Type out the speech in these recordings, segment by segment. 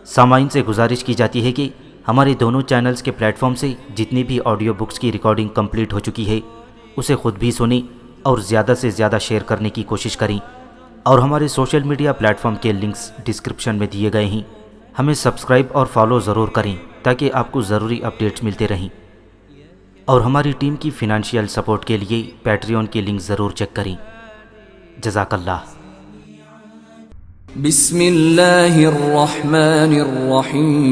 سامعین سے گزارش کی جاتی ہے کہ ہمارے دونوں چینلز کے پلیٹ فارم سے جتنی بھی آڈیو بکس کی ریکارڈنگ کمپلیٹ ہو چکی ہے اسے خود بھی سنیں اور زیادہ سے زیادہ شیئر کرنے کی کوشش کریں، اور ہمارے سوشل میڈیا پلیٹ فارم کے لنکس ڈسکرپشن میں دیے گئے ہیں، ہمیں سبسکرائب اور فالو ضرور کریں تاکہ آپ کو ضروری اپڈیٹس ملتے رہیں، اور ہماری ٹیم کی فنانشیل سپورٹ کے لیے پیٹریون کی لنک ضرور چیک کریں۔ جزاک اللہ۔ بسم اللہ الرحمن الرحیم۔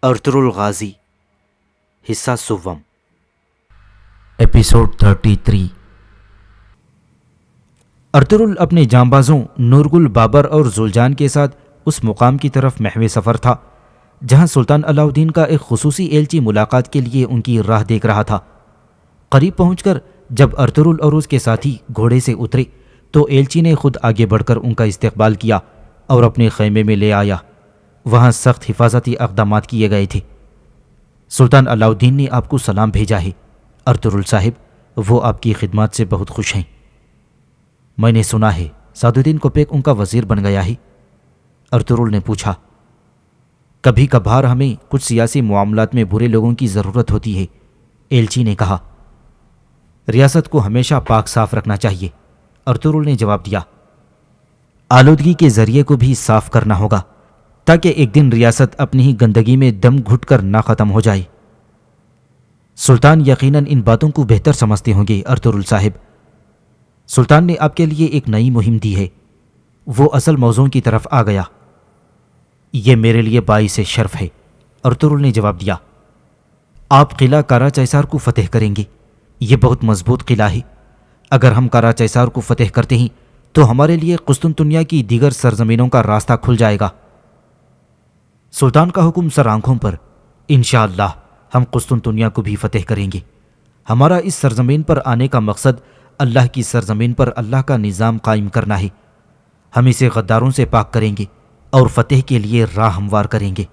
ارطغرل غازی، حصہ سوم، ایپیسوڈ 33۔ ارطغرل اپنے جانبازوں نورگل بابر اور زلجان کے ساتھ اس مقام کی طرف محو سفر تھا جہاں سلطان علاء الدین کا ایک خصوصی ایلچی ملاقات کے لیے ان کی راہ دیکھ رہا تھا۔ قریب پہنچ کر جب ارطغرل اور اس کے ساتھی گھوڑے سے اترے تو ایلچی نے خود آگے بڑھ کر ان کا استقبال کیا اور اپنے خیمے میں لے آیا۔ وہاں سخت حفاظتی اقدامات کیے گئے تھے۔ سلطان علاء الدین نے آپ کو سلام بھیجا ہے ارطغرل صاحب، وہ آپ کی خدمات سے بہت خوش ہیں۔ میں نے سنا ہے سعد الدین کوپیک ان کا وزیر بن گیا ہے، ارطغرل نے پوچھا۔ کبھی کبھار ہمیں کچھ سیاسی معاملات میں برے لوگوں کی ضرورت ہوتی ہے، ایلچی نے کہا۔ ریاست کو ہمیشہ پاک صاف رکھنا چاہیے، ارطغرل نے جواب دیا۔ آلودگی کے ذریعے کو بھی صاف کرنا ہوگا تاکہ ایک دن ریاست اپنی ہی گندگی میں دم گھٹ کر نہ ختم ہو جائے۔ سلطان یقیناً ان باتوں کو بہتر سمجھتے ہوں گے ارطغرل صاحب۔ سلطان نے آپ کے لیے ایک نئی مہم دی ہے۔ وہ اصل موضوع کی طرف آ گیا۔ یہ میرے لیے باعث شرف ہے، ارطغرل نے جواب دیا۔ آپ قلعہ کارا چیسار کو فتح کریں گے، یہ بہت مضبوط قلعہ ہے۔ اگر ہم کارا چیسار کو فتح کرتے ہیں تو ہمارے لیے قسطنطنیہ کی دیگر سرزمینوں کا راستہ کھل جائے گا۔ سلطان کا حکم سر آنکھوں پر، انشاءاللہ ہم قسطنطنیہ کو بھی فتح کریں گے۔ ہمارا اس سرزمین پر آنے کا مقصد اللہ کی سرزمین پر اللہ کا نظام قائم کرنا ہے۔ ہم اسے غداروں سے پاک کریں گے اور فتح کے لیے راہ ہموار کریں گے،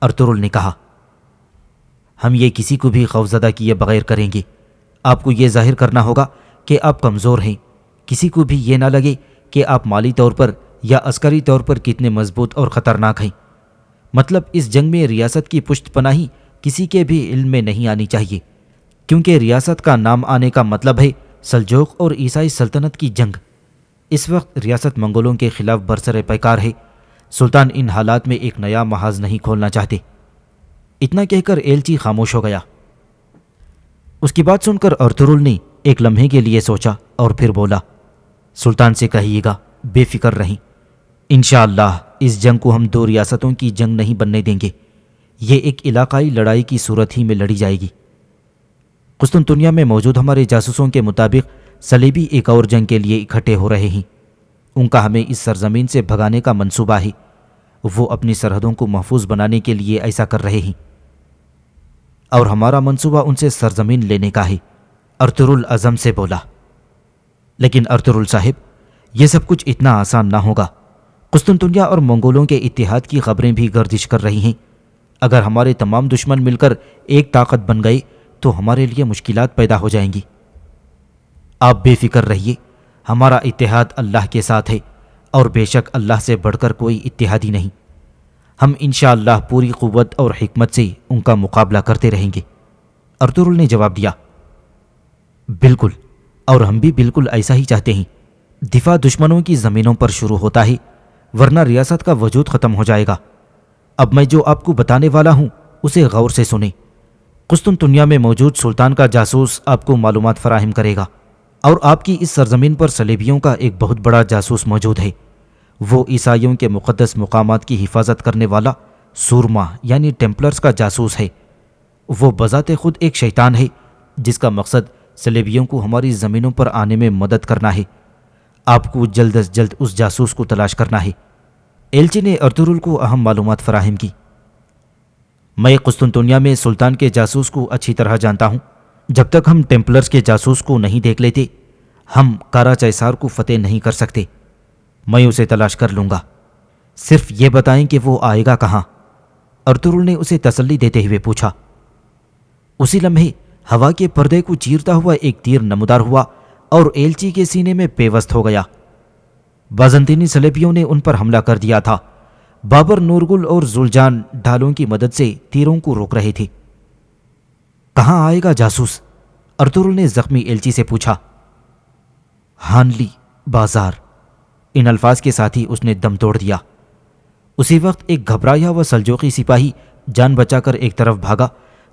ارطغرل نے کہا۔ ہم یہ کسی کو بھی خوفزدہ کیے بغیر کریں گے۔ آپ کو یہ ظاہر کرنا ہوگا کہ آپ کمزور ہیں، کسی کو بھی یہ نہ لگے کہ آپ مالی طور پر یا عسکری طور پر کتنے مضبوط اور خطرناک ہیں۔ مطلب اس جنگ میں ریاست کی پشت پناہی کسی کے بھی علم میں نہیں آنی چاہیے، کیونکہ ریاست کا نام آنے کا مطلب ہے سلجوق اور عیسائی سلطنت کی جنگ۔ اس وقت ریاست منگولوں کے خلاف برسر پیکار ہے۔ سلطان ان حالات میں ایک نیا محاذ نہیں کھولنا چاہتے۔ اتنا کہہ کر ایلچی خاموش ہو گیا۔ اس کی بات سن کر ارطغرل نے ایک لمحے کے لیے سوچا اور پھر بولا، سلطان سے کہیے گا بے فکر رہیں، انشاءاللہ اس جنگ کو ہم دو ریاستوں کی جنگ نہیں بننے دیں گے، یہ ایک علاقائی لڑائی کی صورت ہی میں لڑی جائے گی۔ قسطنطنیہ میں موجود ہمارے جاسوسوں کے مطابق صلیبی ایک اور جنگ کے لیے اکٹھے ہو رہے ہیں۔ ان کا ہمیں اس سرزمین سے بھگانے کا منصوبہ ہے۔ وہ اپنی سرحدوں کو محفوظ بنانے کے لیے ایسا کر رہے ہیں، اور ہمارا منصوبہ ان سے سرزمین لینے کا ہے، ارطغرل عزم سے بولا۔ لیکن ارطغرل صاحب، یہ سب کچھ اتنا آسان نہ ہوگا۔ قسطنطنیہ اور منگولوں کے اتحاد کی خبریں بھی گردش کر رہی ہیں۔ اگر ہمارے تمام دشمن مل کر ایک طاقت بن گئے تو ہمارے لیے مشکلات پیدا ہو جائیں گی۔ آپ بے فکر رہیے، ہمارا اتحاد اللہ کے ساتھ ہے، اور بے شک اللہ سے بڑھ کر کوئی اتحادی نہیں۔ ہم انشاءاللہ پوری قوت اور حکمت سے ان کا مقابلہ کرتے رہیں گے، ارطغرل نے جواب دیا۔ بالکل، اور ہم بھی بالکل ایسا ہی چاہتے ہیں۔ دفاع دشمنوں کی زمینوں پر شروع ہوتا ہے، ورنہ ریاست کا وجود ختم ہو جائے گا۔ اب میں جو آپ کو بتانے والا ہوں اسے غور سے سنیں۔ قسطنطنیہ میں موجود سلطان کا جاسوس آپ کو معلومات فراہم کرے گا، اور آپ کی اس سرزمین پر صلیبیوں کا ایک بہت بڑا جاسوس موجود ہے۔ وہ عیسائیوں کے مقدس مقامات کی حفاظت کرنے والا سورما یعنی ٹیمپلرز کا جاسوس ہے۔ وہ بذات خود ایک شیطان ہے جس کا مقصد صلیبیوں کو ہماری زمینوں پر آنے میں مدد کرنا ہے۔ آپ کو جلد از جلد اس جاسوس کو تلاش کرنا ہے۔ ایلچی نے ارطغرل کو اہم معلومات فراہم کی۔ میں قسطنطنیہ میں سلطان کے جاسوس کو اچھی طرح جانتا ہوں۔ جب تک ہم ٹیمپلرز کے جاسوس کو نہیں دیکھ لیتے ہم کارا چیسار کو فتح نہیں کر سکتے۔ میں اسے تلاش کر لوں گا، صرف یہ بتائیں کہ وہ آئے گا کہاں، ارطغرل نے اسے تسلی دیتے ہوئے پوچھا۔ اسی لمحے ہوا کے پردے کو چیرتا ہوا ایک تیر نمودار ہوا اور ایلچی کے سینے میں پیوست ہو گیا۔ بازنطینی صلیبیوں نے ان پر حملہ کر دیا تھا۔ بابر نورگل اور زلجان ڈھالوں کی مدد سے تیروں کو روک رہے تھے۔ کہاں آئے گا جاسوس؟ ارطغرل نے زخمی ایلچی سے پوچھا۔ ہانلی بازار، ان الفاظ کے ساتھ ہی اس نے دم توڑ دیا۔ اسی وقت ایک گھبرایا ہوا سلجوقی سپاہی جان بچا کر ایک طرف بھاگا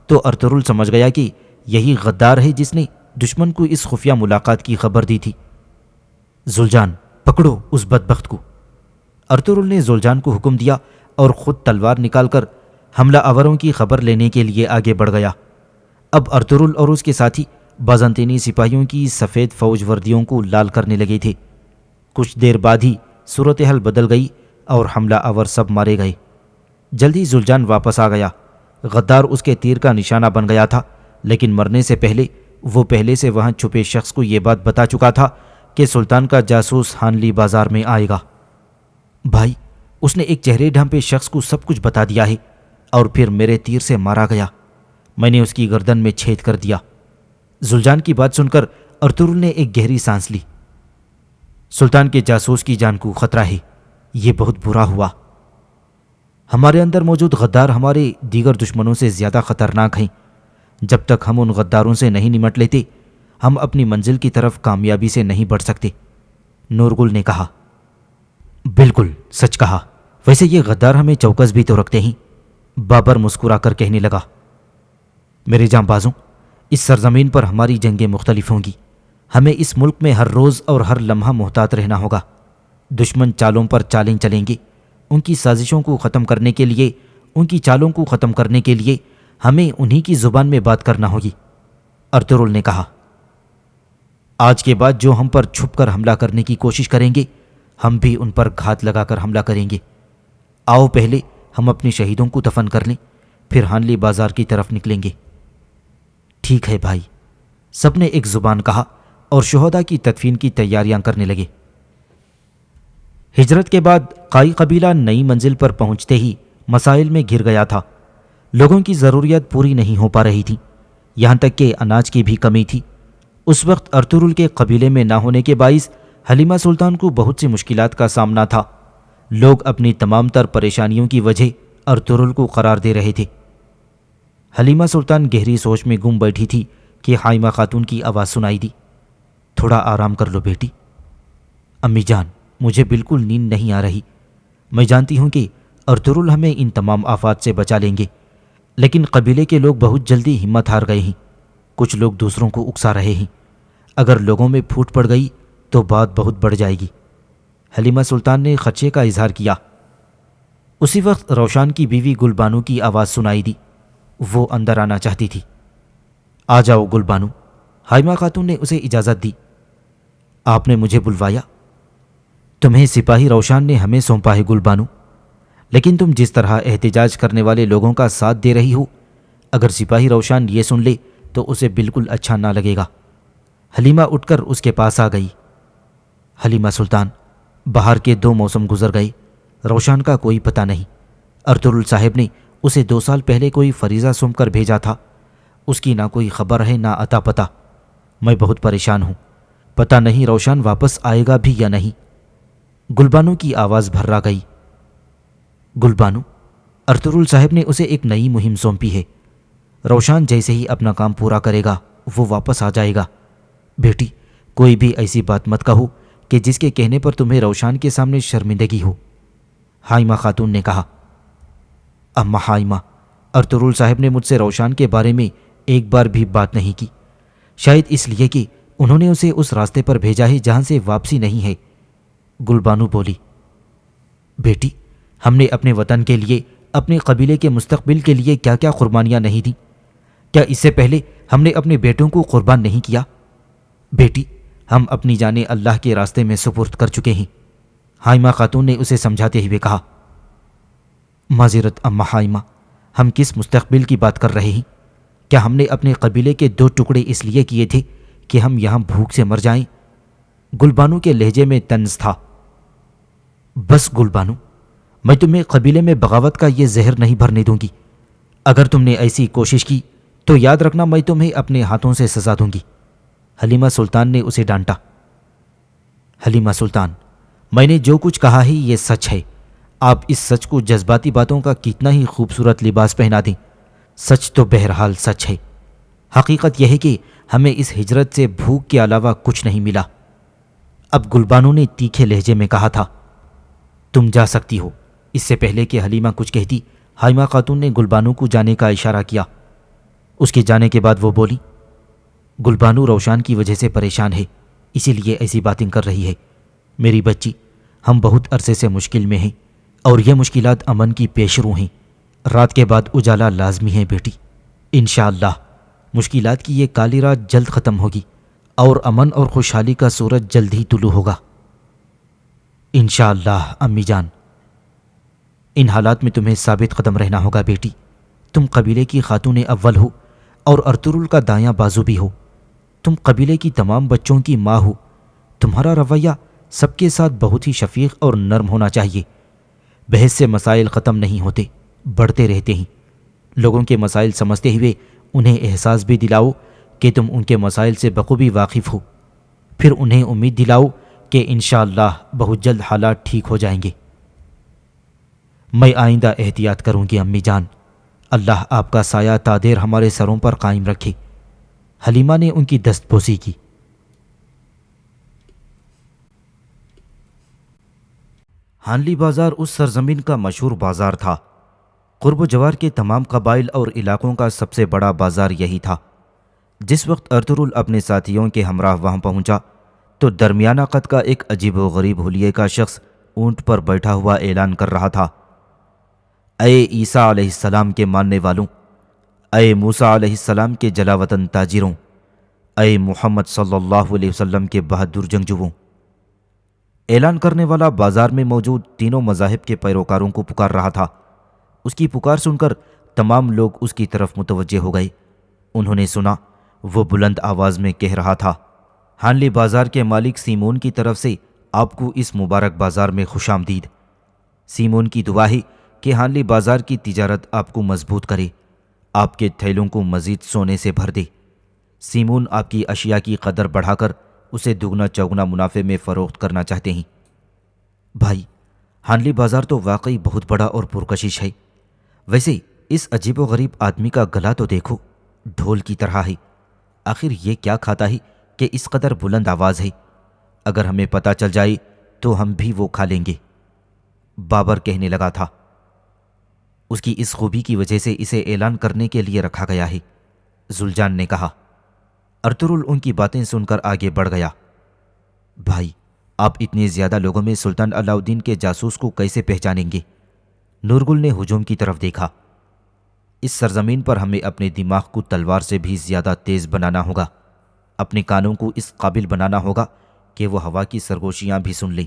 تو ارطغرل سمجھ گیا کہ یہی غدار ہے جس نے دشمن کو اس خفیہ ملاقات کی خبر دی تھی۔ زلجان، پکڑو اس بدبخت کو۔ ارطغرل نے زلجان کو حکم دیا اور خود تلوار نکال کر حملہ آوروں کی خبر لینے کے لیے آگے بڑھ گیا۔ اب ارطغرل اور اس کے ساتھی بازنطینی سپاہیوں کی سفید فوج وردیوں کو لال کرنے لگے تھے۔ کچھ دیر بعد ہی صورتحال بدل گئی اور حملہ آور سب مارے گئے۔ جلد ہی زلجان واپس آ گیا۔ غدار اس کے تیر کا نشانہ بن گیا تھا، لیکن مرنے سے پہلے وہ پہلے سے وہاں چھپے شخص کو یہ بات بتا چکا تھا کہ سلطان کا جاسوس ہانلی بازار میں آئے گا۔ بھائی، اس نے ایک چہرے ڈھانپے شخص کو سب کچھ بتا دیا ہے اور پھر میرے تیر سے مارا گیا۔ میں نے اس کی گردن میں چھید کر دیا۔ زلجان کی بات سن کر ارطغرل نے ایک گہری سانس لی۔ سلطان کے جاسوس کی جان کو خطرہ ہے، یہ بہت برا ہوا۔ ہمارے اندر موجود غدار ہمارے دیگر دشمنوں سے زیادہ خطرناک ہیں۔ جب تک ہم ان غداروں سے نہیں نمٹ لیتے، ہم اپنی منزل کی طرف کامیابی سے نہیں بڑھ سکتے، نورگل نے کہا۔ بالکل سچ کہا، ویسے یہ غدار ہمیں چوکس بھی تو رکھتے ہیں، بابر مسکرا کر کہنے لگا۔ میرے جاں بازوں، اس سرزمین پر ہماری جنگیں مختلف ہوں گی۔ ہمیں اس ملک میں ہر روز اور ہر لمحہ محتاط رہنا ہوگا۔ دشمن چالوں پر چالیں چلیں گے۔ ان کی سازشوں کو ختم کرنے کے لیے، ان کی چالوں کو ختم کرنے کے لیے ہمیں انہی کی زبان میں بات کرنا ہوگی، ارطغرل نے کہا۔ آج کے بعد جو ہم پر چھپ کر حملہ کرنے کی کوشش کریں گے، ہم بھی ان پر گھات لگا کر حملہ کریں گے۔ آؤ پہلے ہم اپنے شہیدوں کو دفن کر لیں، پھر ہانلی بازار کی طرف نکلیں گے۔ ٹھیک ہے بھائی، سب نے ایک زبان کہا اور شہداء کی تدفین کی تیاریاں کرنے لگے۔ ہجرت کے بعد قائی قبیلہ نئی منزل پر پہنچتے ہی مسائل میں گھر گیا تھا۔ لوگوں کی ضروریات پوری نہیں ہو پا رہی تھی، یہاں تک کہ اناج کی بھی کمی تھی۔ اس وقت ارطغرل کے قبیلے میں نہ ہونے کے باعث حلیمہ سلطان کو بہت سی مشکلات کا سامنا تھا۔ لوگ اپنی تمام تر پریشانیوں کی وجہ ارطغرل کو قرار دے رہے تھے۔ حلیمہ سلطان گہری سوچ میں گم بیٹھی تھی کہ حائمہ خاتون کی آواز سنائی دی۔ تھوڑا آرام کر لو بیٹی۔ امی جان، مجھے بالکل نیند نہیں آ رہی۔ میں جانتی ہوں کہ ارطغرل ہمیں ان تمام آفات سے بچا لیں گے، لیکن قبیلے کے لوگ بہت جلدی ہمت ہار گئے ہیں۔ کچھ لوگ دوسروں کو اکسا رہے ہیں۔ اگر لوگوں میں پھوٹ پڑ گئی تو بات بہت بڑھ جائے گی۔ حلیمہ سلطان نے خدشے کا اظہار کیا۔ اسی وقت روشان کی بیوی گل بانو کی آواز سنائی دی۔ وہ اندر آنا چاہتی تھی۔ آ جاؤ گل بانو، حائمہ خاتون نے اسے اجازت دی۔ آپ نے مجھے بلوایا؟ تمہیں سپاہی روشان نے ہمیں سونپا ہے گل بانو، لیکن تم جس طرح احتجاج کرنے والے لوگوں کا ساتھ دے رہی ہو، اگر سپاہی روشان یہ سن لے تو اسے بالکل اچھا نہ لگے گا۔ حلیمہ اٹھ کر اس کے پاس آ گئی۔ حلیمہ سلطان، باہر کے 2 موسم گزر گئے، روشان کا کوئی پتہ نہیں۔ ارطغرل صاحب نے اسے 2 سال پہلے کوئی فریضہ سونپ کر بھیجا تھا، اس کی نہ کوئی خبر ہے نہ اتا پتہ۔ میں بہت پریشان ہوں، پتہ نہیں روشان واپس آئے گا بھی یا نہیں۔ گلبانو کی آواز بھرا گئی۔ گلبانو، ارطغرل صاحب نے اسے ایک نئی مہم سونپی ہے۔ روشان جیسے ہی اپنا کام پورا کرے گا وہ واپس آ جائے گا۔ بیٹی، کوئی بھی ایسی بات مت کہو کہ جس کے کہنے پر تمہیں روشان کے سامنے شرمندگی ہو، حائمہ خاتون نے کہا۔ اما حائمہ، ارطغرل صاحب نے مجھ سے روشان کے بارے میں ایک بار بھی بات نہیں کی، شاید اس لیے کہ انہوں نے اسے اس راستے پر بھیجا ہے جہاں سے واپسی نہیں ہے۔ گلبانو بولی۔ بیٹی، ہم نے اپنے وطن کے لیے، اپنے قبیلے کے مستقبل کے لیے کیا کیا قربانیاں نہیں دیں؟ کیا اس سے پہلے ہم نے اپنے بیٹوں کو قربان نہیں کیا؟ بیٹی، ہم اپنی جانیں اللہ کے راستے میں سپرد کر چکے ہیں، حائمہ خاتون نے اسے سمجھاتے ہوئے کہا۔ معذرت اما حائمہ، ہم کس مستقبل کی بات کر رہے ہیں؟ کیا ہم نے اپنے قبیلے کے 2 ٹکڑے اس لیے کیے تھے کہ ہم یہاں بھوک سے مر جائیں؟ گلبانو کے لہجے میں طنز تھا۔ بس گلبانو، میں تمہیں قبیلے میں بغاوت کا یہ زہر نہیں بھرنے دوں گی۔ اگر تم نے ایسی کوشش کی تو یاد رکھنا میں تمہیں اپنے ہاتھوں سے سزا دوں گی، حلیمہ سلطان نے اسے ڈانٹا۔ حلیمہ سلطان، میں نے جو کچھ کہا ہے یہ سچ ہے۔ آپ اس سچ کو جذباتی باتوں کا کتنا ہی خوبصورت لباس پہنا دیں، سچ تو بہرحال سچ ہے۔ حقیقت یہ ہے کہ ہمیں اس ہجرت سے بھوک کے علاوہ کچھ نہیں ملا۔ اب گلبانو نے تیکھے لہجے میں کہا تھا، تم جا سکتی ہو۔ اس سے پہلے کہ حلیمہ کچھ کہتی، حائمہ خاتون نے گلبانو کو جانے کا اشارہ کیا۔ اس کے جانے کے بعد وہ بولی، گلبانو روشان کی وجہ سے پریشان ہے، اسی لیے ایسی باتیں کر رہی ہے۔ میری بچی، ہم بہت عرصے سے مشکل میں ہیں اور یہ مشکلات امن کی پیش رو ہیں۔ رات کے بعد اجالا لازمی ہے بیٹی۔ انشاءاللہ مشکلات کی یہ کالی رات جلد ختم ہوگی اور امن اور خوشحالی کا سورج جلد ہی طلوع ہوگا۔ انشاءاللہ امی جان۔ ان حالات میں تمہیں ثابت قدم رہنا ہوگا بیٹی۔ تم قبیلے کی خاتون اول ہو اور ارطغرل کا دایاں بازو بھی ہو۔ تم قبیلے کی تمام بچوں کی ماں ہو۔ تمہارا رویہ سب کے ساتھ بہت ہی شفیق اور نرم ہونا چاہیے۔ بحث سے مسائل ختم نہیں ہوتے، بڑھتے رہتے ہیں۔ لوگوں کے مسائل سمجھتے ہوئے انہیں احساس بھی دلاؤ کہ تم ان کے مسائل سے بخوبی واقف ہو۔ پھر انہیں امید دلاؤ کہ انشاءاللہ بہت جلد حالات ٹھیک ہو جائیں گے۔ میں آئندہ احتیاط کروں گی امی جان۔ اللہ آپ کا سایہ تا دیر ہمارے سروں پر قائم رکھے۔ حلیمہ نے ان کی دست بوسی کی۔ ہانلی بازار اس سرزمین کا مشہور بازار تھا۔ قرب و جوار کے تمام قبائل اور علاقوں کا سب سے بڑا بازار یہی تھا۔ جس وقت ارطغرل اپنے ساتھیوں کے ہمراہ وہاں پہنچا تو درمیانہ قد کا ایک عجیب و غریب حلیے کا شخص اونٹ پر بیٹھا ہوا اعلان کر رہا تھا، اے عیسیٰ علیہ السلام کے ماننے والوں، اے موسیٰ علیہ السلام کے جلاوطن تاجروں، اے محمد صلی اللہ علیہ وسلم کے بہادر جنگجوؤں۔ اعلان کرنے والا بازار میں موجود تینوں مذاہب کے پیروکاروں کو پکار رہا تھا۔ اس کی پکار سن کر تمام لوگ اس کی طرف متوجہ ہو گئے۔ انہوں نے سنا وہ بلند آواز میں کہہ رہا تھا، ہانلی بازار کے مالک سیمون کی طرف سے آپ کو اس مبارک بازار میں خوش آمدید۔ سیمون کی دعا ہے کہ ہانلی بازار کی تجارت آپ کو مضبوط کرے، آپ کے تھیلوں کو مزید سونے سے بھر دے۔ سیمون آپ کی اشیاء کی قدر بڑھا کر اسے دگنا چوگنا منافع میں فروخت کرنا چاہتے ہیں۔ بھائی، ہانلی بازار تو واقعی بہت بڑا اور پرکشش ہے۔ ویسے اس عجیب و غریب آدمی کا گلا تو دیکھو، ڈھول کی طرح ہے۔ آخر یہ کیا کھاتا ہے کہ اس قدر بلند آواز ہے؟ اگر ہمیں پتہ چل جائے تو ہم بھی وہ کھا لیں گے۔ بابر کہنے لگا تھا، اس کی اس خوبی کی وجہ سے اسے اعلان کرنے کے لیے رکھا گیا ہے، زلجان نے کہا۔ ارطغرل ان کی باتیں سن کر آگے بڑھ گیا۔ بھائی، آپ اتنے زیادہ لوگوں میں سلطان علاء الدین کے جاسوس کو کیسے پہچانیں گے؟ نورگل نے ہجوم کی طرف دیکھا۔ اس سرزمین پر ہمیں اپنے دماغ کو تلوار سے بھی زیادہ تیز بنانا ہوگا، اپنے کانوں کو اس قابل بنانا ہوگا کہ وہ ہوا کی سرگوشیاں بھی سن لیں،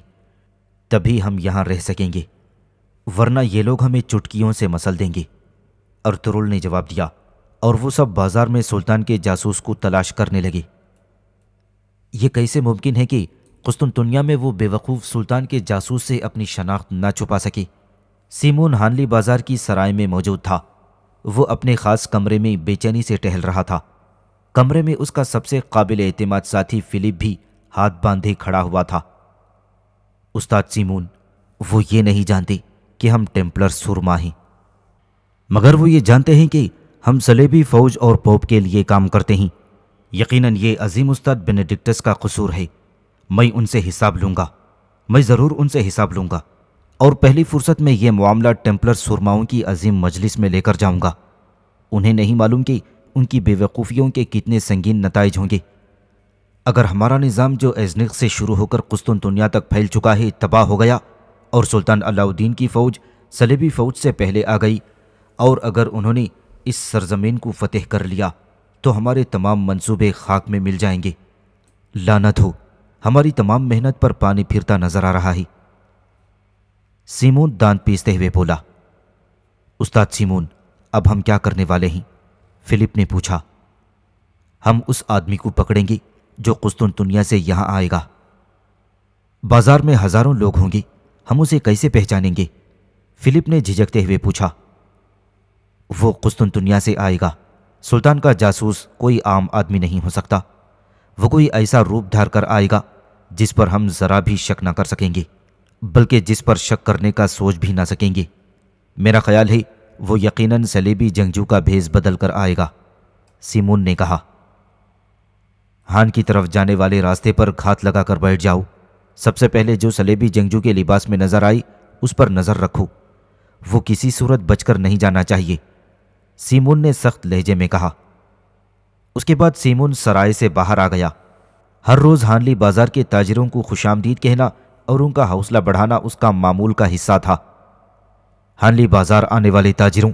تبھی ہم یہاں رہ سکیں گے، ورنہ یہ لوگ ہمیں چٹکیوں سے مسل دیں گے۔ ارطغرل نے جواب دیا، اور وہ سب بازار میں سلطان کے جاسوس کو تلاش کرنے لگے۔ یہ کیسے ممکن ہے کہ قسطنطنیہ میں وہ بے وقوف سلطان کے جاسوس سے اپنی شناخت نہ چھپا سکے؟ سیمون ہانلی بازار کی سرائے میں موجود تھا۔ وہ اپنے خاص کمرے میں بے چینی سے ٹہل رہا تھا۔ کمرے میں اس کا سب سے قابل اعتماد ساتھی فلپ بھی ہاتھ باندھے کھڑا ہوا تھا۔ استاد سیمون، وہ یہ نہیں جانتے کہ ہم ٹیمپلر سرما ہیں، مگر وہ یہ جانتے ہیں کہ ہم صلیبی فوج اور پوپ کے لیے کام کرتے ہیں۔ یقیناً یہ عظیم استاد بینیڈکٹس کا قصور ہے۔ میں ان سے حساب لوں گا، میں ضرور ان سے حساب لوں گا، اور پہلی فرصت میں یہ معاملہ ٹیمپلر سرماؤں کی عظیم مجلس میں لے کر جاؤں گا۔ انہیں نہیں معلوم کہ ان کی بے وقوفیوں کے کتنے سنگین نتائج ہوں گے۔ اگر ہمارا نظام جو ایزنق سے شروع ہو کر قسطنطنیہ تک پھیل چکا ہے تباہ ہو گیا، اور سلطان علاء الدین کی فوج صلیبی فوج سے پہلے آ گئی، اور اگر انہوں نے اس سرزمین کو فتح کر لیا تو ہمارے تمام منصوبے خاک میں مل جائیں گے۔ لعنت ہو، ہماری تمام محنت پر پانی پھرتا نظر آ رہا ہے۔ سیمون دانت پیستے ہوئے بولا۔ استاد سیمون، اب ہم کیا کرنے والے ہیں؟ فلپ نے پوچھا۔ ہم اس آدمی کو پکڑیں گے جو قسطنطنیہ سے یہاں آئے گا۔ بازار میں ہزاروں لوگ ہوں گے، ہم اسے کیسے پہچانیں گے؟ فلپ نے جھجکتے ہوئے پوچھا۔ وہ قسطنطنیہ سے آئے گا۔ سلطان کا جاسوس کوئی عام آدمی نہیں ہو سکتا۔ وہ کوئی ایسا روپ دھار کر آئے گا جس پر ہم ذرا بھی شک نہ کر سکیں گے۔ بلکہ جس پر شک کرنے کا سوچ بھی نہ سکیں گے۔ میرا خیال ہے وہ یقیناً صلیبی جنگجو کا بھیس بدل کر آئے گا، سیمون نے کہا۔ ہان کی طرف جانے والے راستے پر گھات لگا کر بیٹھ جاؤ۔ سب سے پہلے جو صلیبی جنگجو کے لباس میں نظر آئی اس پر نظر رکھو، وہ کسی صورت بچ کر نہیں جانا چاہیے، سیمون نے سخت لہجے میں کہا۔ اس کے بعد سیمون سرائے سے باہر آ گیا۔ ہر روز ہانلی بازار کے تاجروں کو خوش آمدید کہنا اور ان کا حوصلہ بڑھانا اس کا معمول کا حصہ تھا۔ ہانلی بازار آنے والے تاجروں،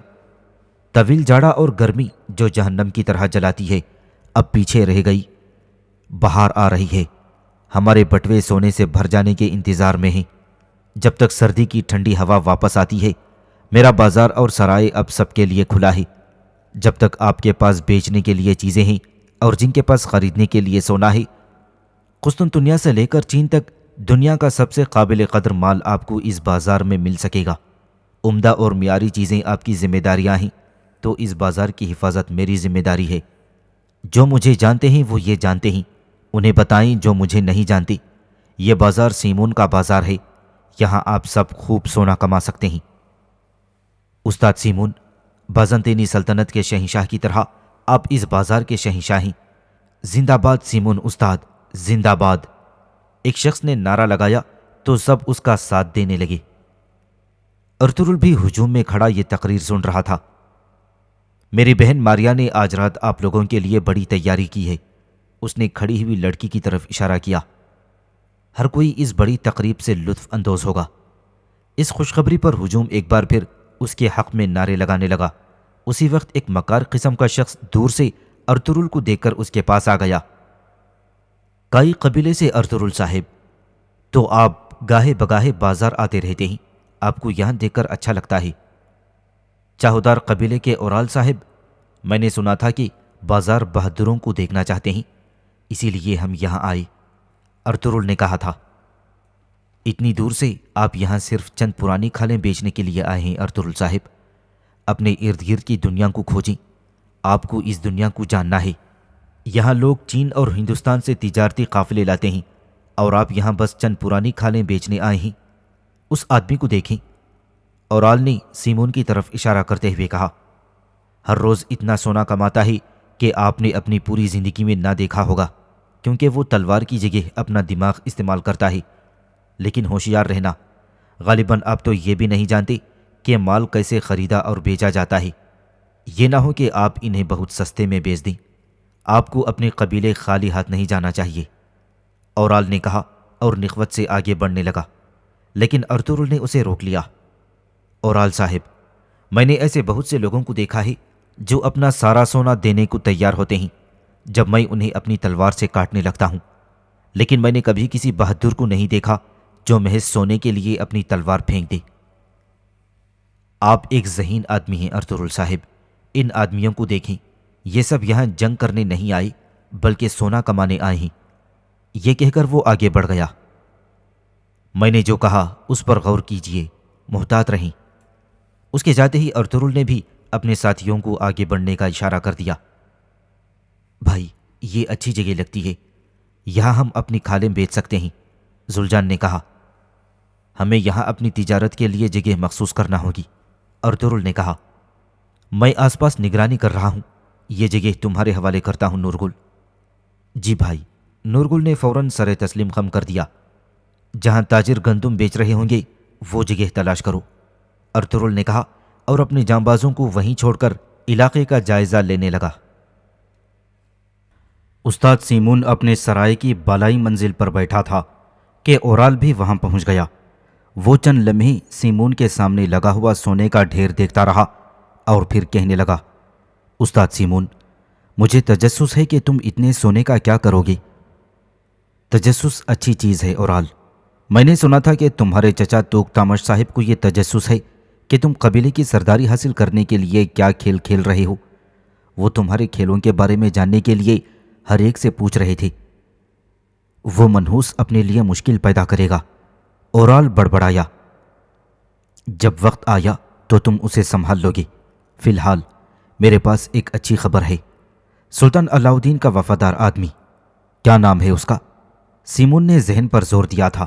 طویل جاڑا اور گرمی جو جہنم کی طرح جلاتی ہے اب پیچھے رہ گئی، بہار آ رہی ہے، ہمارے بٹوے سونے سے بھر جانے کے انتظار میں ہیں۔ جب تک سردی کی ٹھنڈی ہوا واپس آتی ہے میرا بازار اور سرائے اب سب کے لیے کھلا ہے۔ جب تک آپ کے پاس بیچنے کے لیے چیزیں ہیں اور جن کے پاس خریدنے کے لیے سونا ہے، قسطنطنیہ سے لے کر چین تک دنیا کا سب سے قابل قدر مال آپ کو اس بازار میں مل سکے گا۔ عمدہ اور معیاری چیزیں آپ کی ذمہ داریاں ہیں، تو اس بازار کی حفاظت میری ذمہ داری ہے۔ جو مجھے جانتے ہیں وہ یہ جانتے ہیں، انہیں بتائیں جو مجھے نہیں جانتے۔ یہ بازار سیمون کا بازار ہے، یہاں آپ سب خوب سونا کما سکتے ہیں۔ استاد سیمون، بازنطینی سلطنت کے شہنشاہ کی طرح آپ اس بازار کے شہنشاہ ہیں۔ زندہ باد سیمون استاد، زندہ باد! ایک شخص نے نعرہ لگایا تو سب اس کا ساتھ دینے لگے۔ ارطغرل بھی ہجوم میں کھڑا یہ تقریر سن رہا تھا۔ میری بہن ماریا نے آج رات آپ لوگوں کے لیے بڑی تیاری کی ہے، اس نے کھڑی ہوئی لڑکی کی طرف اشارہ کیا۔ ہر کوئی اس بڑی تقریب سے لطف اندوز ہوگا۔ اس خوشخبری پر ہجوم ایک بار پھر اس کے حق میں نعرے لگانے لگا۔ اسی وقت ایک مکار قسم کا شخص دور سے ارطغرل کو دیکھ کر اس کے پاس آ گیا۔ کائی قبیلے سے ارطغرل صاحب، تو آپ گاہے بگاہے بازار آتے رہتے ہیں، آپ کو یہاں دیکھ کر اچھا لگتا ہے۔ چاہودار قبیلے کے اورال صاحب، میں نے سنا تھا کہ بازار بہادروں کو دیکھنا چاہتے ہیں، اسی لیے ہم یہاں آئے، ارطغرل نے کہا تھا۔ اتنی دور سے آپ یہاں صرف چند پرانی کھالیں بیچنے کے لیے آئے ہیں ارطغرل صاحب، اپنے ارد گرد کی دنیا کو کھوجیں، آپ کو اس دنیا کو جاننا ہے۔ یہاں لوگ چین اور ہندوستان سے تجارتی قافلے لاتے ہیں اور آپ یہاں بس چند پرانی کھالیں بیچنے آئے ہیں۔ اس آدمی کو دیکھیں، اورال نے سیمون کی طرف اشارہ کرتے ہوئے کہا۔ ہر روز اتنا سونا کماتا ہے کہ آپ نے اپنی پوری زندگی میں نہ دیکھا ہوگا، کیونکہ وہ تلوار کی جگہ اپنا دماغ استعمال کرتا ہے۔ لیکن ہوشیار رہنا، غالباً آپ تو یہ بھی نہیں جانتے کہ مال کیسے خریدا اور بیچا جاتا ہے۔ یہ نہ ہو کہ آپ انہیں بہت سستے میں بیچ دیں۔ آپ کو اپنے قبیلے خالی ہاتھ نہیں جانا چاہیے، اورال نے کہا اور نخوت سے آگے بڑھنے لگا، لیکن ارطغرل نے اسے روک لیا۔ اورال صاحب، میں نے ایسے بہت سے لوگوں کو دیکھا ہے جو اپنا سارا سونا دینے کو تیار ہوتے ہیں جب میں انہیں اپنی تلوار سے کاٹنے لگتا ہوں، لیکن میں نے کبھی کسی بہادر کو نہیں دیکھا جو محض سونے کے لیے اپنی تلوار پھینک دے۔ آپ ایک ذہین آدمی ہیں ارطغرل صاحب، ان آدمیوں کو دیکھیں، یہ سب یہاں جنگ کرنے نہیں آئے بلکہ سونا کمانے آئے ہیں۔ یہ کہہ کر وہ آگے بڑھ گیا۔ میں نے جو کہا اس پر غور کیجئے، محتاط رہیں۔ اس کے جاتے ہی ارطغرل نے بھی اپنے ساتھیوں کو آگے بڑھنے کا اشارہ کر دیا۔ بھائی، یہ اچھی جگہ لگتی ہے، یہاں ہم اپنی کھالیں بیچ سکتے ہیں، زلجان نے کہا۔ ہمیں یہاں اپنی تجارت کے لیے جگہ مخصوص کرنا ہوگی، ارطغرل نے کہا۔ میں آس پاس نگرانی کر رہا ہوں، یہ جگہ تمہارے حوالے کرتا ہوں نورگل۔ جی بھائی، نورگل نے فوراً سر تسلیم خم کر دیا۔ جہاں تاجر گندم بیچ رہے ہوں گے وہ جگہ تلاش کرو، ارطغرل نے کہا اور اپنے جانبازوں کو وہیں چھوڑ کر علاقے کا جائزہ لینے لگا۔ استاد سیمون اپنے سرائے کی بالائی منزل پر بیٹھا تھا کہ اورال بھی وہاں پہنچ گیا۔ وہ چند لمحے سیمون کے سامنے لگا ہوا سونے کا ڈھیر دیکھتا رہا اور پھر کہنے لگا، استاد سیمون، مجھے تجسس ہے کہ تم اتنے سونے کا کیا کرو گے؟ تجسس اچھی چیز ہے اورال، میں نے سنا تھا کہ تمہارے چچا توک تامش صاحب کو یہ تجسس ہے کہ تم قبیلے کی سرداری حاصل کرنے کے لیے کیا کھیل کھیل رہے ہو۔ وہ تمہارے کھیلوں کے بارے میں جاننے کے لیے ہر ایک سے پوچھ رہے تھے۔ وہ منحوس اپنے لیے مشکل پیدا کرے گا، اورال بڑبڑایا۔ جب وقت آیا تو تم اسے سنبھال لو گے، فی الحال میرے پاس ایک اچھی خبر ہے۔ سلطان علاء الدین کا وفادار آدمی، کیا نام ہے اس کا؟ سیمون نے ذہن پر زور دیا تھا۔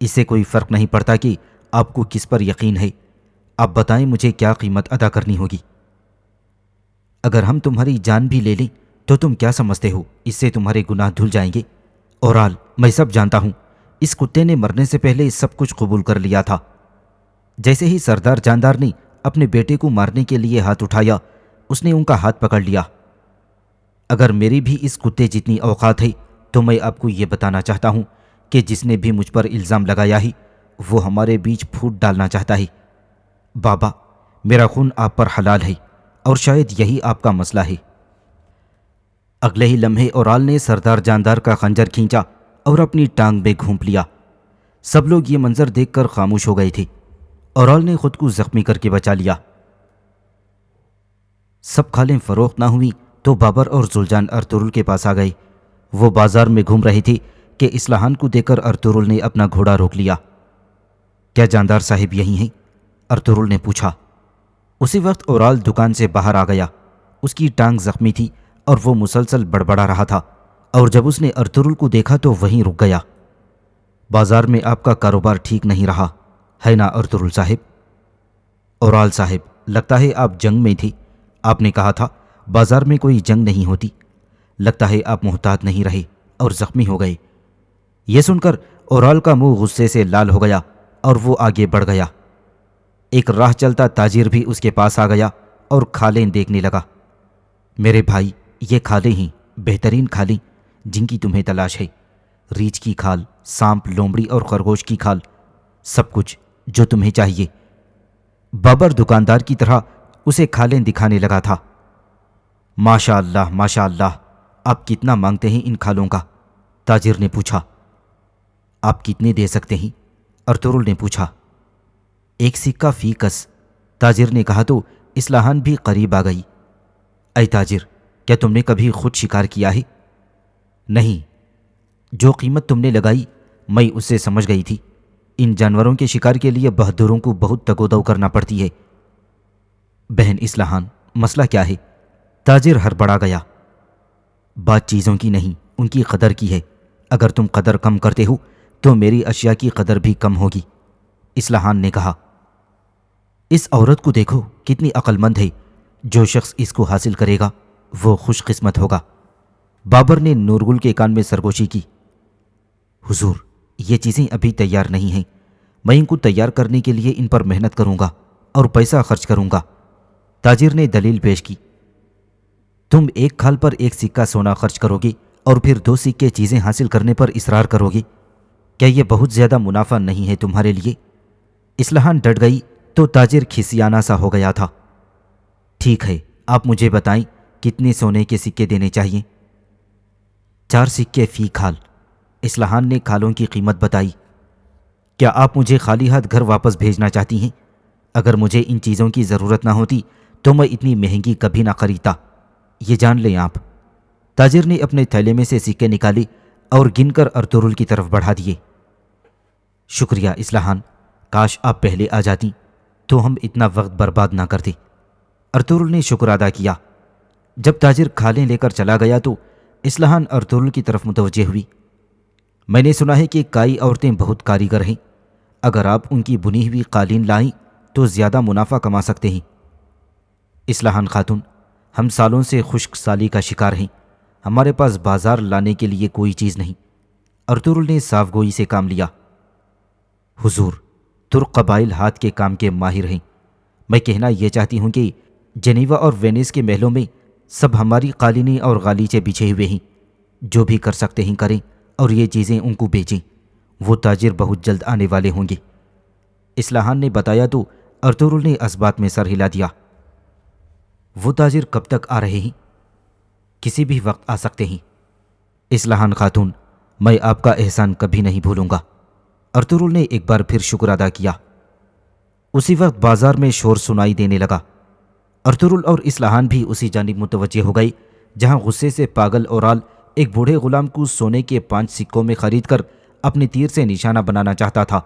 اس سے کوئی فرق نہیں پڑتا کہ آپ کو کس پر یقین ہے۔ آپ بتائیں مجھے کیا قیمت ادا کرنی ہوگی؟ اگر ہم تمہاری جان بھی لے لیں تو تم کیا سمجھتے ہو اس سے تمہارے گناہ دھل جائیں گے؟ اورال، میں سب جانتا ہوں، اس کتے نے مرنے سے پہلے سب کچھ قبول کر لیا تھا۔ جیسے ہی سردار جاندار نے اپنے بیٹے کو مارنے کے لیے ہاتھ اٹھایا، اس نے ان کا ہاتھ پکڑ لیا۔ اگر میری بھی اس کتے جتنی اوقات ہے تو میں آپ کو یہ بتانا چاہتا ہوں کہ جس نے بھی مجھ پر الزام لگایا ہے وہ ہمارے بیچ پھوٹ ڈالنا چاہتا ہے۔ بابا، میرا خون آپ پر حلال ہے اور شاید یہی آپ کا مسئلہ ہے۔ اگلے ہی لمحے اورال نے سردار جاندار کا خنجر کھینچا اور اپنی ٹانگ میں گھونپ لیا۔ سب لوگ یہ منظر دیکھ کر خاموش ہو گئے تھے۔ اورال نے خود کو زخمی کر کے بچا لیا۔ سب کھالیں فروخت نہ ہوئی تو بابر اور زلجان ارطغرل کے پاس آ گئے۔ وہ بازار میں گھوم رہے تھے کہ اصلاحان کو دیکھ کر ارطغرل نے اپنا گھوڑا روک لیا۔ کیا جاندار صاحب یہی ہیں؟ ارطغرل نے پوچھا۔ اسی وقت اورال دکان سے باہر آ گیا۔ اس کی ٹانگ زخمی تھی اور وہ مسلسل بڑبڑا رہا تھا، اور جب اس نے ارطغرل کو دیکھا تو وہیں رک گیا۔ بازار میں آپ کا کاروبار ٹھیک نہیں رہا ہے نا ارطغرل صاحب؟ اورال صاحب، لگتا ہے آپ جنگ میں تھے۔ آپ نے کہا تھا بازار میں کوئی جنگ نہیں ہوتی۔ لگتا ہے آپ محتاط نہیں رہے اور زخمی ہو گئے۔ یہ سن کر اورال کا منہ غصے سے لال ہو گیا اور وہ آگے بڑھ گیا۔ ایک راہ چلتا تاجر بھی اس کے پاس آ گیا اور کھالیں دیکھنے لگا۔ میرے بھائی، یہ کھالیں ہیں، بہترین کھالیں جن کی تمہیں تلاش ہے۔ ریچھ کی کھال، سانپ، لومڑی اور خرگوش کی کھال، سب کچھ جو تمہیں چاہیے۔ بابر دکاندار کی طرح اسے کھالیں دکھانے لگا تھا۔ ماشاء اللہ، ماشاء اللہ، آپ کتنا مانگتے ہیں ان کھالوں کا؟ تاجر نے پوچھا۔ آپ کتنے دے سکتے ہیں؟ ارطغرل نے پوچھا۔ 1 سکہ فی کس، تاجر نے کہا تو اصلاحان بھی قریب آ گئی۔ اے تاجر، کیا تم نے کبھی خود شکار کیا ہے؟ نہیں، جو قیمت تم نے لگائی میں اس سے سمجھ گئی تھی۔ ان جانوروں کے شکار کے لیے بہادروں کو بہت تگودو کرنا پڑتی ہے۔ بہن اصلاحان، مسئلہ کیا ہے؟ تاجر ہڑبڑا گیا۔ بات چیزوں کی نہیں، ان کی قدر کی ہے۔ اگر تم قدر کم کرتے ہو تو میری اشیاء کی قدر بھی کم ہوگی، اصلاحان نے کہا۔ اس عورت کو دیکھو، کتنی عقل مند ہے۔ جو شخص اس کو حاصل کرے گا وہ خوش قسمت ہوگا۔ بابر نے نورگل کے کان میں سرگوشی کی۔ حضور، یہ چیزیں ابھی تیار نہیں ہیں۔ میں ان کو تیار کرنے کے لیے ان پر محنت کروں گا اور پیسہ خرچ کروں گا۔ تاجر نے دلیل پیش کی۔ تم 1 کھال پر 1 سکہ سونا خرچ کرو گے اور پھر 2 سکے چیزیں حاصل کرنے پر اصرار کرو گے؟ کیا یہ بہت زیادہ منافع نہیں ہے تمہارے لیے؟ اصلاحان ڈٹ گئی تو تاجر کھسیانہ سا ہو گیا تھا۔ ٹھیک ہے، آپ مجھے بتائیں کتنے سونے کے سکے دینے چاہیے؟ 4 سکے فی کھال، اصلاحان نے کھالوں کی قیمت بتائی۔ کیا آپ مجھے خالی ہاتھ گھر واپس بھیجنا چاہتی ہیں؟ اگر مجھے ان چیزوں کی ضرورت نہ ہوتی تو میں اتنی مہنگی کبھی نہ خریدتا، یہ جان لیں آپ۔ تاجر نے اپنے تھیلے میں سے سکے نکالی اور گن کر ارطغرل کی طرف بڑھا دیے۔ شکریہ اصلاحان، کاش آپ پہلے آ جاتی تو ہم اتنا وقت برباد نہ کرتے۔ ارطغرل نے شکر ادا کیا۔ جب تاجر کھالیں لے کر چلا گیا تو اصلاحان ارطغرل کی طرف متوجہ ہوئی۔ میں نے سنا ہے کہ کائی عورتیں بہت کاریگر ہیں۔ اگر آپ ان کی بنی ہوئی قالین لائیں تو زیادہ منافع کما سکتے ہیں۔ اصلاحان خاتون، ہم سالوں سے خشک سالی کا شکار ہیں۔ ہمارے پاس بازار لانے کے لیے کوئی چیز نہیں۔ ارطغرل نے صاف گوئی سے کام لیا۔ حضور، ترک قبائل ہاتھ کے کام کے ماہر ہیں۔ میں کہنا یہ چاہتی ہوں کہ جنیوا اور وینس کے محلوں میں سب ہماری قالینیں اور غالیچے بچھے ہوئے ہیں۔ جو بھی کر سکتے ہیں کریں اور یہ چیزیں ان کو بیچیں۔ وہ تاجر بہت جلد آنے والے ہوں گے۔ اصلاحان نے بتایا تو ارطغرل نے اس بات میں سر ہلا دیا۔ وہ تاجر کب تک آ رہے ہیں؟ کسی بھی وقت آ سکتے ہیں۔ اصلاحان خاتون، میں آپ کا احسان کبھی نہیں بھولوں گا۔ ارطغرل نے ایک بار پھر شکر ادا کیا۔ اسی وقت بازار میں شور سنائی دینے لگا۔ ارطغرل اور اصلاحان بھی اسی جانب متوجہ ہو گئی جہاں غصے سے پاگل اورال ایک بوڑھے غلام کو سونے کے 5 سکوں میں خرید کر اپنے تیر سے نشانہ بنانا چاہتا تھا۔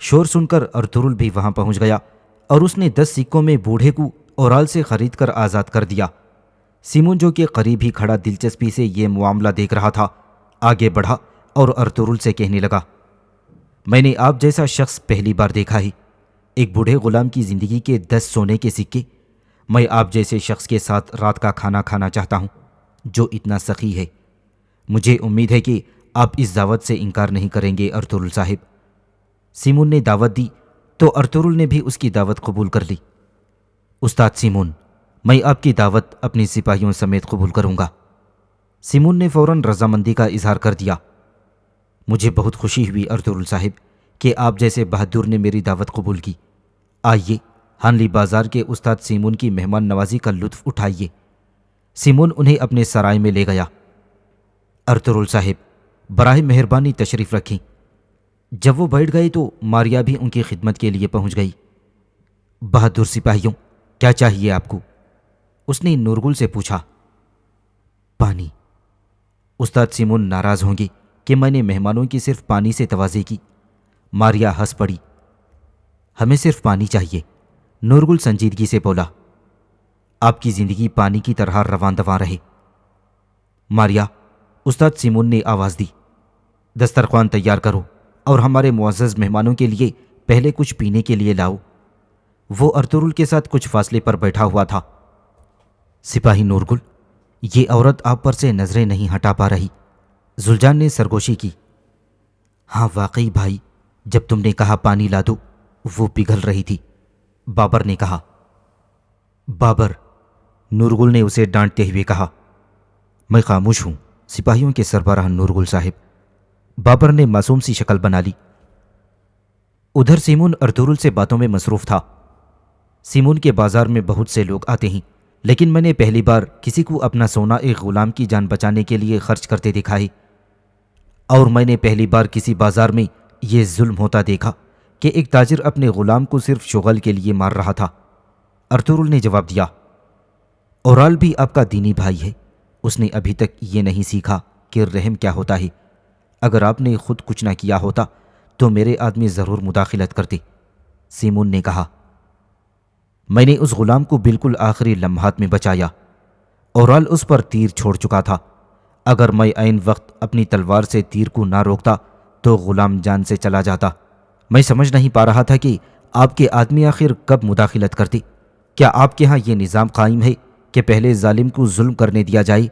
شور سن کر ارطغرل بھی وہاں پہنچ گیا اور اس نے 10 سکوں میں بوڑھے کو اورال سے خرید کر آزاد کر دیا۔ سیمون جو کہ قریب ہی کھڑا دلچسپی سے یہ معاملہ دیکھ رہا تھا، آگے بڑھا اور ارطغرل سے کہنے لگا، میں نے آپ جیسا شخص پہلی بار دیکھا ہے، ایک بوڑھے غلام کی زندگی کے 10 سونے کے سکے۔ میں آپ جیسے شخص کے ساتھ رات کا کھانا کھانا چاہتا ہوں جو اتنا سخی ہے۔ مجھے امید ہے کہ آپ اس دعوت سے انکار نہیں کریں گے ارطغرل صاحب۔ سیمون نے دعوت دی تو ارطغرل نے بھی اس کی دعوت قبول کر لی۔ استاد سیمون، میں آپ کی دعوت اپنی سپاہیوں سمیت قبول کروں گا۔ سیمون نے فوراً رضامندی کا اظہار کر دیا۔ مجھے بہت خوشی ہوئی ارطغرل صاحب کہ آپ جیسے بہادر نے میری دعوت قبول کی۔ آئیے ہانلی بازار کے استاد سیمون کی مہمان نوازی کا لطف اٹھائیے۔ سیمون انہیں اپنے سرائے میں لے گیا۔ ارطغرل صاحب براہ مہربانی تشریف رکھیں۔ جب وہ بیٹھ گئے تو ماریا بھی ان کی خدمت کے لیے پہنچ گئی۔ بہادر سپاہیوں، کیا چاہیے آپ کو؟ اس نے نورگل سے پوچھا۔ پانی۔ استاد سیمون ناراض ہوں گے کہ میں نے مہمانوں کی صرف پانی سے توازی کی۔ ماریا ہنس پڑی۔ ہمیں صرف پانی چاہیے، نورگل سنجیدگی سے بولا۔ آپ کی زندگی پانی کی طرح رواں دواں رہے۔ ماریا، استاد سیمون نے آواز دی، دسترخوان تیار کرو اور ہمارے معزز مہمانوں کے لیے پہلے کچھ پینے کے لیے لاؤ۔ وہ ارطغرل کے ساتھ کچھ فاصلے پر بیٹھا ہوا تھا۔ سپاہی نورگل، یہ عورت آپ پر سے نظریں نہیں ہٹا پا رہی، زلجان نے سرگوشی کی۔ ہاں واقعی بھائی، جب تم نے کہا پانی لا دو وہ پگھل رہی تھی، بابر نے کہا۔ بابر، نورگل نے اسے ڈانٹتے ہوئے کہا۔ میں خاموش ہوں سپاہیوں کے سربراہ نورگل صاحب، بابر نے معصوم سی شکل بنا لی۔ ادھر سیمون ارطغرل سے باتوں میں مصروف تھا۔ سیمون کے بازار میں بہت سے لوگ آتے ہیں، لیکن میں نے پہلی بار کسی کو اپنا سونا ایک غلام کی جان بچانے کے لیے خرچ کرتے دیکھا ہے، اور میں نے پہلی بار کسی بازار میں یہ ظلم ہوتا دیکھا کہ ایک تاجر اپنے غلام کو صرف شغل کے لیے مار رہا تھا۔ ارطغرل نے جواب دیا، اورال بھی آپ کا دینی بھائی ہے، اس نے ابھی تک یہ نہیں سیکھا کہ رحم کیا ہوتا ہے۔ اگر آپ نے خود کچھ نہ کیا ہوتا تو میرے آدمی ضرور مداخلت کرتے۔ سیمون نے کہا، میں نے اس غلام کو بالکل آخری لمحات میں بچایا۔ اورال اس پر تیر چھوڑ چکا تھا۔ اگر میں عین وقت اپنی تلوار سے تیر کو نہ روکتا تو غلام جان سے چلا جاتا۔ میں سمجھ نہیں پا رہا تھا کہ آپ کے آدمی آخر کب مداخلت کرتے۔ کیا آپ کے ہاں یہ نظام قائم ہے کہ پہلے ظالم کو ظلم کرنے دیا جائے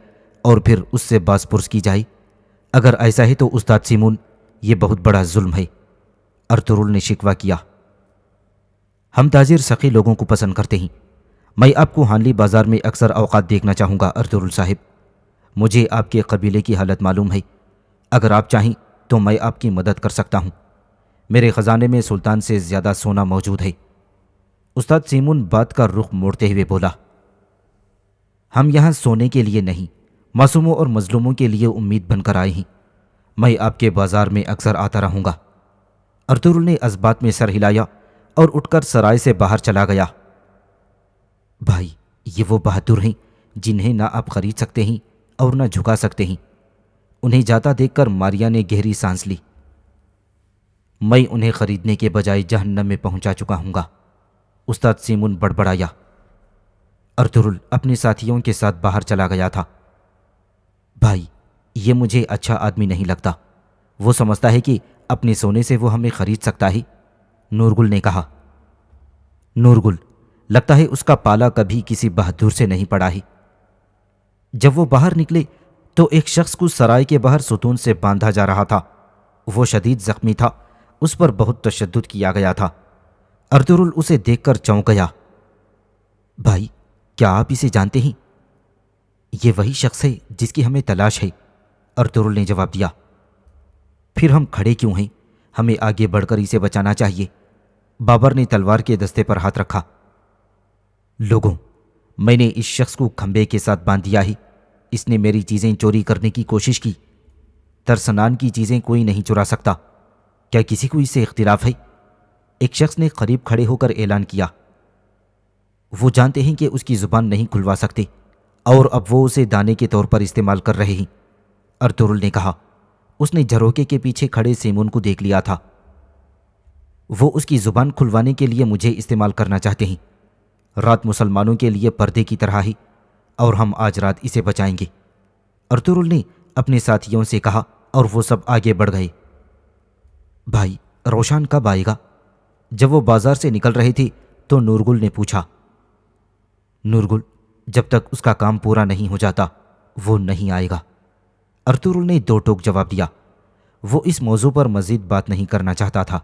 اور پھر اس سے باز پرس کی جائے؟ اگر ایسا ہے تو استاد سیمون، یہ بہت بڑا ظلم ہے، ارطغرل نے شکوہ کیا۔ ہم تاجر سخی لوگوں کو پسند کرتے ہیں۔ میں آپ کو ہانلی بازار میں اکثر اوقات دیکھنا چاہوں گا ارطغرل صاحب۔ مجھے آپ کے قبیلے کی حالت معلوم ہے، اگر آپ چاہیں تو میں آپ کی مدد کر سکتا ہوں۔ میرے خزانے میں سلطان سے زیادہ سونا موجود ہے۔ استاد سیمون بات کا رخ موڑتے ہوئے بولا، ہم یہاں سونے کے لیے نہیں، معصوموں اور مظلوموں کے لیے امید بن کر آئے ہیں۔ میں آپ کے بازار میں اکثر آتا رہوں گا۔ ارطغرل نے اس بات میں سر ہلایا اور اٹھ کر سرائے سے باہر چلا گیا۔ بھائی، یہ وہ بہادر ہیں جنہیں نہ آپ خرید سکتے ہیں اور نہ جھکا سکتے ہیں۔ انہیں جاتا دیکھ کر ماریا نے گہری سانس لی۔ میں انہیں خریدنے کے بجائے جہنم میں پہنچا چکا ہوں گا، استاد سیمون بڑبڑایا۔ ارطغرل اپنے ساتھیوں کے ساتھ باہر چلا گیا تھا۔ بھائی، یہ مجھے اچھا آدمی نہیں لگتا، وہ سمجھتا ہے کہ اپنے سونے سے وہ ہمیں خرید سکتا ہے، نورگل نے کہا۔ نورگل، لگتا ہے اس کا پالا کبھی کسی بہادر سے نہیں پڑا ہے۔ جب وہ باہر نکلے تو ایک شخص کو سرائے کے باہر ستون سے باندھا جا رہا تھا۔ وہ شدید زخمی تھا، اس پر بہت تشدد کیا گیا تھا۔ ارطغرل اسے دیکھ کر چونک گیا۔ بھائی، کیا آپ اسے جانتے ہیں؟ یہ وہی شخص ہے جس کی ہمیں تلاش ہے، ارطغرل نے جواب دیا۔ پھر ہم کھڑے کیوں ہیں؟ ہمیں آگے بڑھ کر اسے بچانا چاہیے۔ بابر نے تلوار کے دستے پر ہاتھ رکھا۔ لوگوں، میں نے اس شخص کو کھمبے کے ساتھ باندھ دیا ہے۔ اس نے میری چیزیں چوری کرنے کی کوشش کی۔ ترسنان کی چیزیں کوئی نہیں چرا سکتا۔ کیا کسی کو اس سے اختلاف ہے؟ ایک شخص نے قریب کھڑے ہو کر اعلان کیا۔ وہ جانتے ہیں کہ اس کی زبان نہیں کھلوا سکتے اور اب وہ اسے دانے کے طور پر استعمال کر رہے ہیں، ارطغرل نے کہا۔ اس نے جھروکے کے پیچھے کھڑے سیمون کو دیکھ لیا تھا۔ وہ اس کی زبان کھلوانے کے لیے مجھے استعمال کرنا چاہتے ہیں۔ رات مسلمانوں کے لیے پردے کی طرح ہے اور ہم آج رات اسے بچائیں گے، ارطغرل نے اپنے ساتھیوں سے کہا، اور وہ سب آگے بڑھ گئے۔ بھائی، روشان کب آئے گا؟ جب وہ بازار سے نکل رہی تھی تو نورگل نے پوچھا۔ نورگل، جب تک اس کا کام پورا نہیں ہو جاتا وہ نہیں آئے گا، ارطغرل نے دو ٹوک جواب دیا۔ وہ اس موضوع پر مزید بات نہیں کرنا چاہتا تھا۔